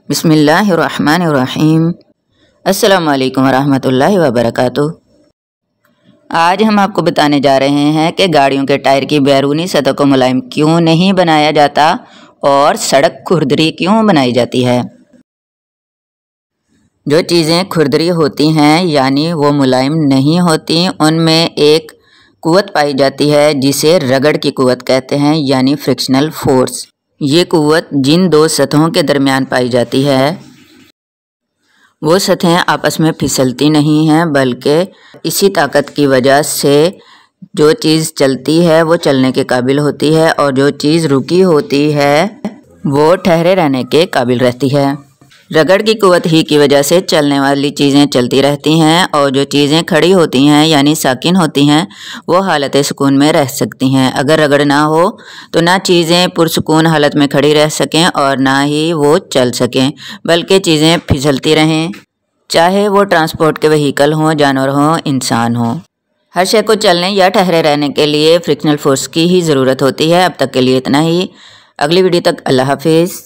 बिस्मिल्लाहिर्रहमानिर्रहीम। अस्सलामु अलैकुम वरहमतुल्लाहि वबरकातुह। आज हम आपको बताने जा रहे हैं कि गाड़ियों के टायर की बैरूनी सतह को मुलायम क्यों नहीं बनाया जाता और सड़क खुरदरी क्यों बनाई जाती है। जो चीज़ें खुरदरी होती हैं यानी वो मुलायम नहीं होती, उनमें एक कुव्वत पाई जाती है जिसे रगड़ की कुव्वत कहते हैं यानी फ्रिक्शनल फोर्स। ये कुव्वत जिन दो सतहों के दरमियान पाई जाती है वो सतहें आपस में फिसलती नहीं हैं, बल्कि इसी ताकत की वजह से जो चीज़ चलती है वो चलने के काबिल होती है और जो चीज़ रुकी होती है वो ठहरे रहने के काबिल रहती है। रगड़ की कुव्वत ही की वजह से चलने वाली चीज़ें चलती रहती हैं और जो चीज़ें खड़ी होती हैं यानी साकिन होती हैं वो हालत सुकून में रह सकती हैं। अगर रगड़ ना हो तो ना चीज़ें पुरसुकून हालत में खड़ी रह सकें और ना ही वो चल सकें, बल्कि चीज़ें फिसलती रहें, चाहे वो ट्रांसपोर्ट के व्हीकल हों, जानवर हों, इंसान हों। हर शय को चलने या ठहरे रहने के लिए फ्रिक्शनल फोर्स की ही ज़रूरत होती है। अब तक के लिए इतना ही। अगली वीडियो तक अल्लाह हाफिज़।